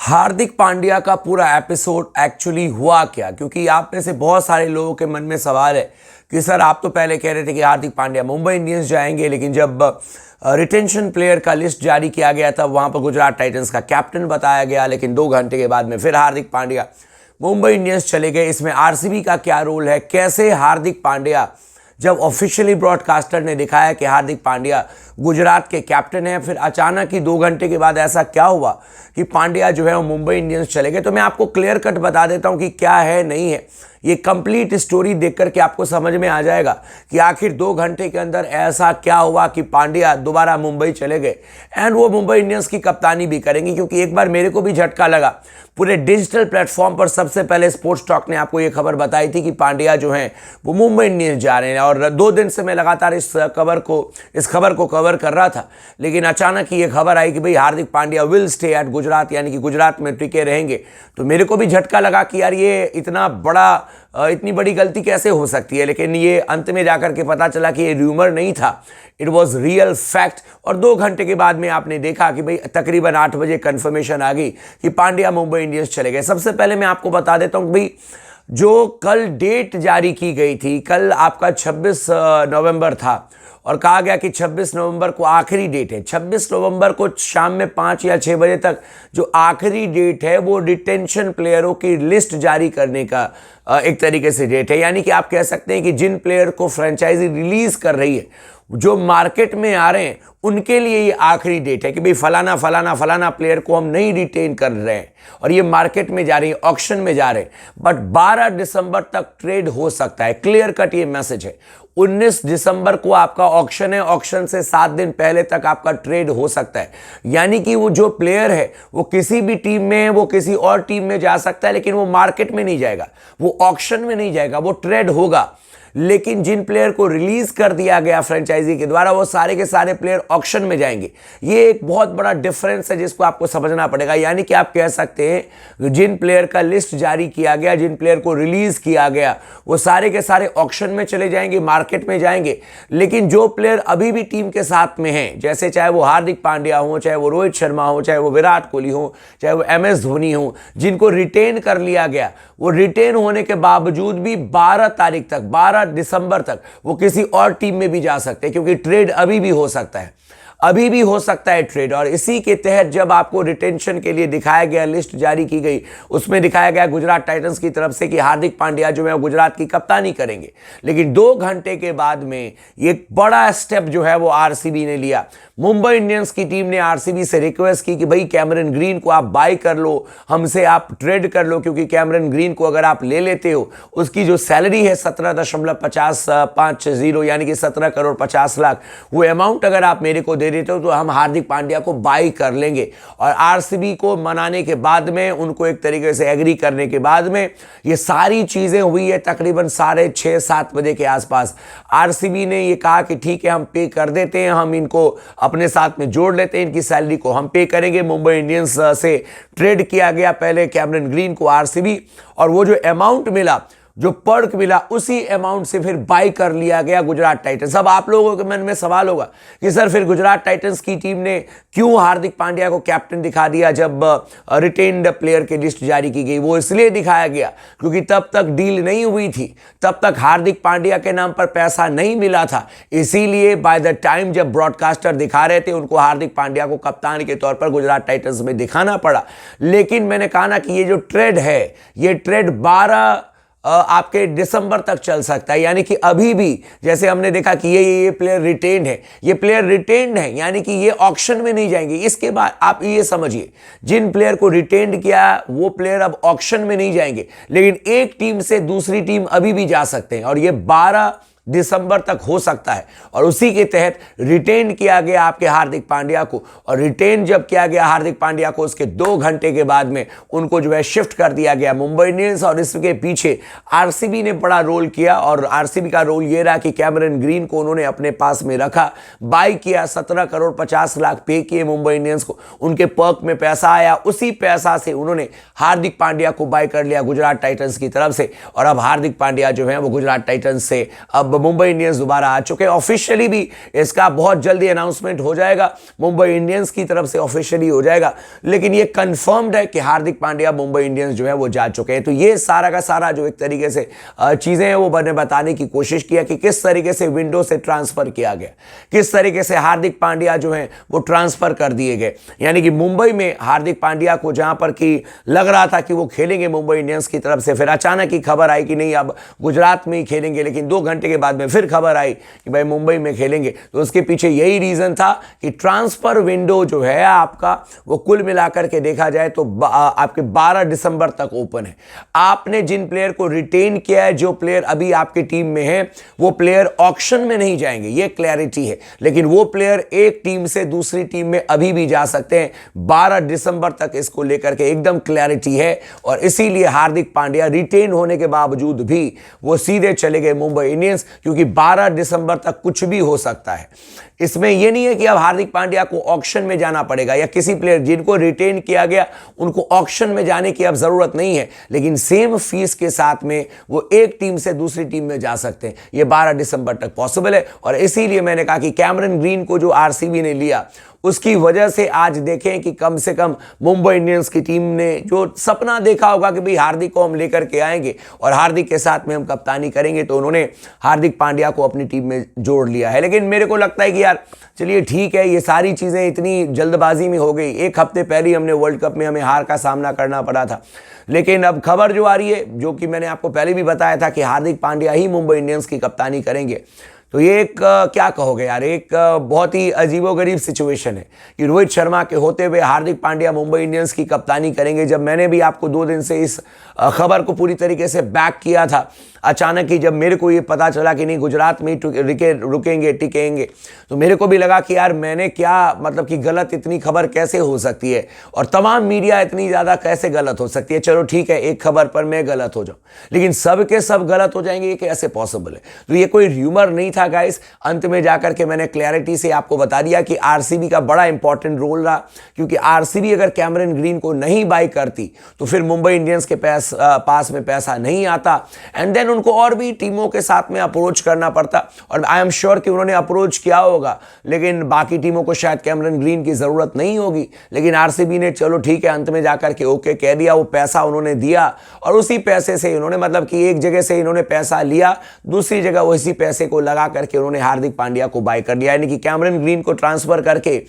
हार्दिक पांड्या का पूरा episode actually हुआ क्या? क्योंकि आप में से बहुत सारे लोगों के मन में सवाल है कि सर आप तो पहले कह रहे थे कि हार्दिक पांड्या मुंबई इंडियंस जाएंगे, लेकिन जब रिटेंशन प्लेयर का लिस्ट जारी किया गया तब वहां पर गुजरात टाइटंस का कैप्टन बताया गया, लेकिन 2 घंटे के बाद में फिर हार्दिक पांड्या मुंबई इंडियंस चले गए। इसमें आरसीबी का क्या रोल है? कैसे हार्दिक पांड्या, जब ऑफिशियली ब्रॉडकास्टर ने दिखाया कि हार्दिक पांड्या गुजरात के कैप्टन हैं, फिर अचानक ही 2 घंटे के बाद ऐसा क्या हुआ कि पांड्या जो है वो मुंबई इंडियंस चले गए? तो मैं आपको क्लियर कट बता देता हूं कि क्या है नहीं है। ये कंप्लीट स्टोरी देख करके आपको समझ में आ जाएगा कि आखिर 2 घंटे के अंदर ऐसा क्या हुआ कि पांड्या दोबारा मुंबई चले गए एंड वो मुंबई इंडियंस की कप्तानी भी करेंगे। क्योंकि एक बार मेरे को भी झटका लगा, पूरे डिजिटल प्लेटफॉर्म पर सबसे पहले स्पोर्ट्स टॉक ने आपको ये खबर बताई थी कि पांड्या जो हैं वो मुंबई इंडियंस जा रहे हैं, और 2 दिन से मैं लगातार इस खबर को कवर कर रहा था। लेकिन अचानक ही ये खबर आई कि भाई Hardik Pandya will stay at Gujarat, यानी कि गुजरात में टिके रहेंगे। तो मेरे को भी झटका लगा कि यार ये इतनी बड़ी गलती कैसे हो सकती है। लेकिन ये अंत में जाकर के पता चला कि ये र्यूमर नहीं था, इट वॉज रियल फैक्ट। और 2 घंटे के बाद में आपने देखा कि भाई तकरीबन 8 बजे कंफर्मेशन आ गई कि पांड्या मुंबई इंडियंस चले गए। सबसे पहले मैं आपको बता देता हूं कि भाई जो कल डेट जारी की गई थी, कल आपका 26 नवंबर था और कहा गया कि 26 नवंबर को आखिरी डेट है। 26 नवंबर को शाम में 5 या 6 बजे तक जो आखिरी डेट है वो डिटेंशन प्लेयरों की लिस्ट जारी करने का एक तरीके से डेट है। यानी कि आप कह सकते हैं कि जिन प्लेयर को फ्रेंचाइजी रिलीज कर रही है, जो मार्केट में आ रहे हैं, उनके लिए ये आखिरी डेट है कि भाई फलाना फलाना फलाना प्लेयर को हम नहीं रिटेन कर रहे हैं और ये मार्केट में जा रही है, ऑक्शन में जा रहे हैं। बट 12 दिसंबर तक ट्रेड हो सकता है, क्लियर कट ये मैसेज है। 19 दिसंबर को आपका ऑक्शन है, ऑक्शन से 7 दिन पहले तक आपका ट्रेड हो सकता है। यानी कि वो जो प्लेयर है वो किसी भी टीम में, वो किसी और टीम में जा सकता है, लेकिन वो मार्केट में नहीं जाएगा, वो ऑक्शन में नहीं जाएगा, वो ट्रेड होगा। लेकिन जिन प्लेयर को रिलीज कर दिया गया फ्रेंचाइजी के द्वारा, वो सारे के सारे प्लेयर ऑक्शन में जाएंगे। ये एक बहुत बड़ा डिफरेंस है जिसको आपको समझना पड़ेगा। यानी कि आप कह सकते हैं जिन प्लेयर का लिस्ट जारी किया गया, जिन प्लेयर को रिलीज किया गया, वो सारे के सारे ऑक्शन में चले जाएंगे, मार्केट में जाएंगे। लेकिन जो प्लेयर अभी भी टीम के साथ में हैं, जैसे चाहे वो हार्दिक पांड्या हो, चाहे वो रोहित शर्मा हो, चाहे वो विराट कोहली हो, चाहे वो MS धोनी हो, जिनको रिटेन कर लिया गया, वो रिटेन होने के बावजूद भी 12 तारीख तक, 12 दिसंबर तक वो किसी और टीम में भी जा सकते हैं, क्योंकि ट्रेड अभी भी हो सकता है, अभी भी हो सकता है ट्रेड। और इसी के तहत जब आपको रिटेंशन के लिए दिखाया गया, लिस्ट जारी की गई, उसमें दिखाया गया गुजरात टाइटंस की तरफ से कि हार्दिक पांड्या जो है वो गुजरात की कप्तानी करेंगे। लेकिन 2 घंटे के बाद में एक बड़ा स्टेप जो है वो आरसीबी ने लिया। मुंबई इंडियंस की टीम ने आरसीबी से रिक्वेस्ट की कि भाई कैमरन ग्रीन को आप बाय कर लो, हमसे आप ट्रेड कर लो, क्योंकि कैमरन ग्रीन को अगर आप ले लेते हो, उसकी जो सैलरी है 17.50 यानी कि 17 करोड़ 50 लाख, वो अमाउंट अगर आप मेरे को दे देते हो तो हम हार्दिक पांड्या को बाय कर लेंगे। और आरसीबी को मनाने के बाद में, उनको एक तरीके से एग्री करने के बाद में ये सारी चीजें हुई है। तकरीबन 6:30-7 बजे के आसपास आरसीबी ने ये कहा कि ठीक है, हम पे कर देते हैं, हम इनको अपने साथ में जोड़ लेते हैं, इनकी सैलरी को हम पे करेंगे। मुंबई इंडियंस से ट्रेड किया गया पहले कैमरन ग्रीन को आरसीबी, और वो जो अमाउंट मिला, जो पर्क मिला, उसी अमाउंट से फिर बाय कर लिया गया गुजरात टाइटंस। अब आप लोगों के मन में सवाल होगा कि सर फिर गुजरात टाइटंस की टीम ने क्यों हार्दिक पांड्या को कैप्टन दिखा दिया जब रिटेन्ड प्लेयर की लिस्ट जारी की गई? वो इसलिए दिखाया गया क्योंकि तब तक डील नहीं हुई थी, तब तक हार्दिक पांड्या के नाम पर पैसा नहीं मिला था। इसीलिए बाय द टाइम जब ब्रॉडकास्टर दिखा रहे थे, उनको हार्दिक पांड्या को कप्तान के तौर पर गुजरात टाइटंस में दिखाना पड़ा। लेकिन मैंने कहा ना कि ये जो ट्रेड है, ये ट्रेड 12 आपके दिसंबर तक चल सकता है। यानी कि अभी भी जैसे हमने देखा कि ये प्लेयर रिटेन्ड है, ये प्लेयर रिटेन्ड है, यानी कि ये ऑक्शन में नहीं जाएंगे। इसके बाद आप ये समझिए, जिन प्लेयर को रिटेन्ड किया वो प्लेयर अब ऑक्शन में नहीं जाएंगे, लेकिन एक टीम से दूसरी टीम अभी भी जा सकते हैं, और ये 12 दिसंबर तक हो सकता है। और उसी के तहत रिटेन किया गया आपके हार्दिक पांड्या को, और रिटेन जब किया गया हार्दिक पांड्या को, उसके 2 घंटे के बाद में उनको जो है शिफ्ट कर दिया गया मुंबई इंडियंस। और इसके पीछे आरसीबी ने बड़ा रोल किया, और आरसीबी का रोल ये रहा कि कैमरन ग्रीन को उन्होंने अपने पास में रखा, बाय किया, 17 करोड़ 50 लाख पे किए मुंबई इंडियंस को, उनके पर्क में पैसा आया, उसी पैसा से उन्होंने हार्दिक पांड्या को बाय कर लिया गुजरात टाइटंस की तरफ से। और अब हार्दिक पांड्या जो है वो गुजरात टाइटंस से अब मुंबई इंडियंस दोबारा आ चुके हैं। ऑफिशियली भी इसका बहुत जल्दी अनाउंसमेंट हो जाएगा, मुंबई इंडियंस की तरफ से ऑफिशियली हो जाएगा, लेकिन ये कंफर्म्ड है कि हार्दिक पांड्या मुंबई इंडियंस जो है वो जा चुके हैं। तो ये सारा का सारा जो एक तरीके से चीजें हैं वो मैंने बताने की कोशिश किया कि किस तरीके से विंडो से ट्रांसफर किया गया, किस तरीके से हार्दिक पांड्या जो है वो ट्रांसफर कर दिए गए। यानी कि मुंबई में हार्दिक पांड्या को जहां पर कि लग रहा था कि वो खेलेंगे मुंबई इंडियंस की तरफ से, फिर अचानक ही खबर आई कि नहीं अब गुजरात में ही खेलेंगे, लेकिन 2 घंटे के बाद में फिर खबर आई कि भाई मुंबई में खेलेंगे। तो उसके पीछे यही रीजन था कि ट्रांसफर विंडो जो है आपका वो कुल मिलाकर के देखा जाए तो आपके 12 दिसंबर तक ओपन है। आपने जिन प्लेयर को रिटेन किया है, जो प्लेयर अभी आपकी टीम में है, वो प्लेयर ऑक्शन में नहीं जाएंगे, ये क्लैरिटी है, लेकिन वो प्लेयर एक टीम से दूसरी टीम में अभी भी जा सकते हैं। 12 दिसंबर तक इसको लेकर के एकदम क्लैरिटी है, और इसीलिए हार्दिक पांड्या रिटेन होने के बावजूद भी वो सीधे चले गए मुंबई इंडियंस, क्योंकि 12 दिसंबर तक कुछ भी हो सकता है। इसमें यह नहीं है कि अब हार्दिक पांड्या को ऑक्शन में जाना पड़ेगा, या किसी प्लेयर जिनको रिटेन किया गया उनको ऑक्शन में जाने की अब जरूरत नहीं है, लेकिन सेम फीस के साथ में वो एक टीम से दूसरी टीम में जा सकते हैं। ये 12 दिसंबर तक पॉसिबल है, और इसीलिए मैंने कहा कि कैमरन ग्रीन को जो आरसीबी ने लिया उसकी वजह से आज देखें कि कम से कम मुंबई इंडियंस की टीम ने जो सपना देखा होगा कि भाई हार्दिक को हम लेकर के आएंगे और हार्दिक के साथ में हम कप्तानी करेंगे, तो उन्होंने हार्दिक पांड्या को अपनी टीम में जोड़ लिया है। लेकिन मेरे को लगता है कि यार चलिए ठीक है, ये सारी चीज़ें इतनी जल्दबाजी में हो गई। 1 हफ्ते पहले हमने वर्ल्ड कप में हमें हार का सामना करना पड़ा था, लेकिन अब खबर जो आ रही है, जो कि मैंने आपको पहले भी बताया था कि हार्दिक पांड्या ही मुंबई इंडियंस की कप्तानी करेंगे, तो ये एक क्या कहोगे यार, एक बहुत ही अजीबोगरीब सिचुएशन है कि रोहित शर्मा के होते हुए हार्दिक पांड्या मुंबई इंडियंस की कप्तानी करेंगे। जब मैंने भी आपको 2 दिन से इस खबर को पूरी तरीके से बैक किया था, अचानक ही जब मेरे को ये पता चला कि नहीं गुजरात में ही रुकेंगे टिकेंगे, तो मेरे को भी लगा कि यार मैंने क्या मतलब कि गलत इतनी खबर कैसे हो सकती है, और तमाम मीडिया इतनी ज़्यादा कैसे गलत हो सकती है। चलो ठीक है, एक खबर पर मैं गलत हो जाऊं, लेकिन सब के सब गलत हो जाएंगे, ये कैसे पॉसिबल है? तो ये कोई र्यूमर नहीं था गाइस। अंत में जाकर के मैंने क्लैरिटी से आपको बता दिया कि आरसीबी का बड़ा इंपॉर्टेंट रोल रहा, क्योंकि आरसीबी अगर कैमरन ग्रीन को नहीं बाई करती तो फिर मुंबई इंडियंस के पास में पैसा नहीं आता, एंड देन उनको और भी टीमों के साथ में अप्रोच करना पड़ता, और आई एम श्योर कि उन्होंने अप्रोच किया होगा, लेकिन बाकी टीमों को शायद कैमरन ग्रीन की जरूरत नहीं होगी। लेकिन आरसीबी ने चलो ठीक है अंत में जाकर के ओके कह दिया, वो पैसा उन्होंने दिया, और उसी पैसे से इन्होंने मतलब कि एक जगह से इन्होंने पैसा लिया, दूसरी जगह उसी पैसे को लगा करके उन्होंने हार्दिक पांड्या को बाय कर लिया, यानी कि कैमरन ग्रीन को ट्रांसफर करके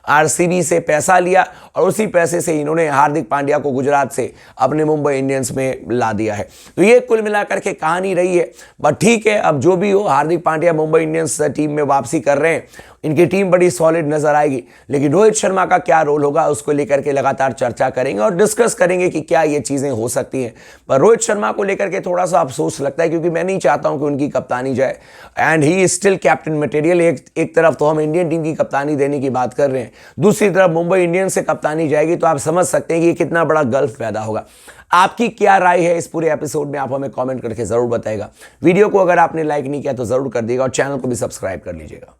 आरसीबी से पैसा लिया, और उसी पैसे से इन्होंने हार्दिक पांड्या को गुजरात से अपने मुंबई इंडियंस में ला दिया है। तो ये कुल मिलाकर के कहानी रही है। बट ठीक है, अब जो भी हो, हार्दिक पांड्या मुंबई इंडियंस टीम में वापसी कर रहे हैं, इनकी टीम बड़ी सॉलिड नजर आएगी, लेकिन रोहित शर्मा का क्या रोल होगा उसको लेकर के लगातार चर्चा करेंगे और डिस्कस करेंगे कि क्या ये चीजें हो सकती हैं। पर रोहित शर्मा को लेकर के थोड़ा सा अफसोस लगता है, क्योंकि मैं नहीं चाहता हूं कि उनकी कप्तानी जाए, and he is still captain material. एक तरफ तो हम इंडियन टीम की कप्तानी देने की बात कर रहे हैं, दूसरी तरफ मुंबई इंडियंस से कप्तानी जाएगी, तो आप समझ सकते हैं कि ये कितना बड़ा गल्फ पैदा होगा। आपकी क्या राय है इस पूरे एपिसोड में, आप हमें कमेंट करके जरूर बताएगा। वीडियो को अगर आपने लाइक नहीं किया तो जरूर कर दिएगा, और चैनल को भी सब्सक्राइब कर लीजिएगा।